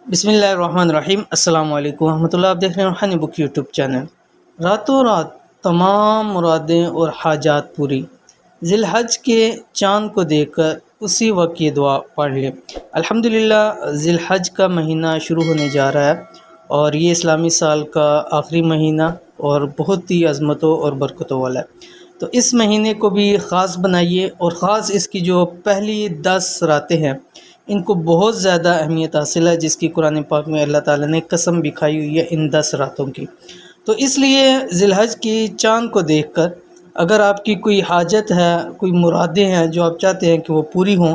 बिस्मिल्लाहिर्रहमानिर्रहीम अस्सलाम वालेकुम रहमतुल्लाह। आप देख रहे हैं रूहानी बुक यूट्यूब चैनल। रातों रात तमाम मुरादें और हाजात पूरी। ज़िलहज के चाँद को देखकर उसी वक्त ये दुआ पढ़ लें। अल्हम्दुलिल्लाह ज़िलहज का महीना शुरू होने जा रहा है और ये इस्लामी साल का आखिरी महीना और बहुत ही अज़मतों और बरकतों वाला है। तो इस महीने को भी ख़ास बनाइए और ख़ास इसकी जो पहली 10 रातें हैं इनको बहुत ज़्यादा अहमियत हासिल है, जिसकी कुरान पाक में अल्लाह ताला ने कसम भी खाई हुई है इन 10 रातों की। तो इसलिए ज़िलहज की चाँद को देखकर अगर आपकी कोई हाजत है, कोई मुरादें हैं जो आप चाहते हैं कि वो पूरी हों,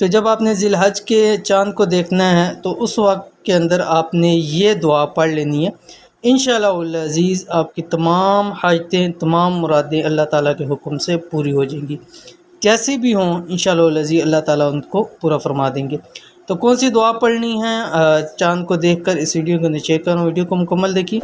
तो जब आपने ज़िलहज के चाँद को देखना है तो उस वक्त के अंदर आपने ये दुआ पढ़ लेनी है। इंशाअल्लाह अज़ीज़ आपकी तमाम हाजतें, तमाम मुरादें अल्लाह ताला के हुक्म से पूरी हो जाएंगी। कैसे भी हों इंशाअल्लाह अज़ीज़ अल्लाह ताला उनको पूरा फरमा देंगे। तो कौन सी दुआ पढ़नी है चाँद को देखकर इस वीडियो को नीचे करें, वीडियो को मुकम्मल देखिए।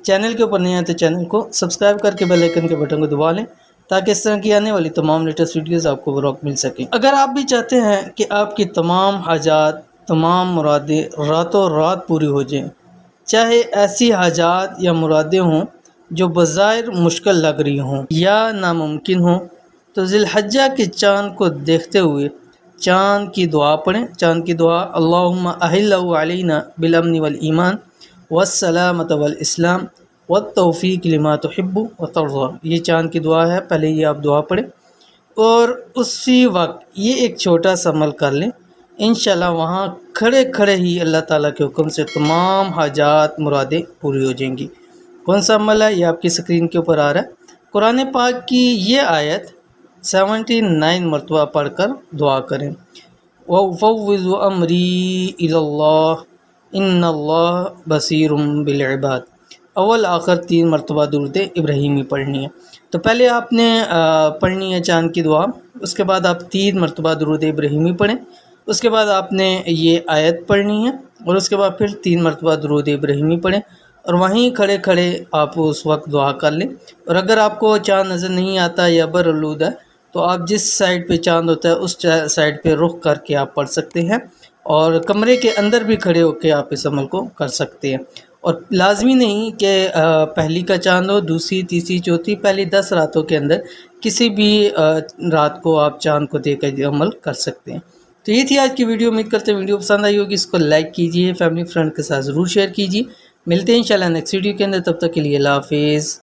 चैनल के ऊपर नहीं है तो चैनल को सब्सक्राइब करके बेल आइकन के बटन को दबा लें ताकि इस तरह की आने वाली तमाम लेटेस्ट वीडियोस आपको बर वक्त मिल सकें। अगर आप भी चाहते हैं कि आपकी तमाम हाजात, तमाम मुरादें रातों रात पूरी हो जाएं, चाहे ऐसी हाजात या मुरादें हों जो बज़ाहिर मुश्किल लग रही हों या नामुमकिन हों, तो ज़िलहज्जा के चाँद को देखते हुए चाँद की दुआ पढ़ें। चाँद की दुआ अल्लाहुम्मा अहिल्लहु अलैना बिल अम्नि वल ईमान वस्सलामत वल इस्लाम वत्तौफ़ीक़ लिमा तुहिब्बु व तर्ज़ा। ये चाँद की दुआ है, पहले ये आप दुआ पढ़ें और उसी वक्त ये एक छोटा सा अमल कर लें। इंशाल्लाह वहाँ खड़े खड़े ही अल्लाह ताला के हुक्म से तमाम हाजात मुरादें पूरी हो जाएंगी। कौन सा अमल है ये आपकी स्क्रीन के ऊपर आ रहा है। कुरान पाक की ये आयत 79 मरतबा पढ़कर दुआ करें। वफ़व्विज़ु अमरी इलल्लाह इन्नल्लाह बसीरुम बिल इबाद। अव्वल आखिर 3 मरतबा दुरूद इब्राहीमी पढ़नी है। तो पहले आपने पढ़नी है चाँद की दुआ, उसके बाद आप 3 मरतबा दुरूद इब्राहीमी पढ़ें, उसके बाद आपने ये आयत पढ़नी है और उसके बाद फिर 3 मरतबा दुरूद इब्राहीमी पढ़ें और वहीं खड़े खड़े आप उस वक्त दुआ कर लें। और अगर आपको चाँद नज़र नहीं आता या बरआलूद है तो आप जिस साइड पे चाँद होता है उस साइड पे रुख करके आप पढ़ सकते हैं और कमरे के अंदर भी खड़े होकर आप इस अमल को कर सकते हैं। और लाजमी नहीं कि पहली का चाँद हो, दूसरी, तीसरी, चौथी, पहली 10 रातों के अंदर किसी भी रात को आप चाँद को देखकर अमल कर सकते हैं। तो ये थी आज की वीडियो। उम्मीद करते हैं वीडियो पसंद आई होगी। इसको लाइक कीजिए, फैमिली फ्रेंड के साथ ज़रूर शेयर कीजिए। मिलते हैं इंशाल्लाह नेक्स्ट वीडियो के अंदर, तब तक के लिए अल्लाह हाफिज़।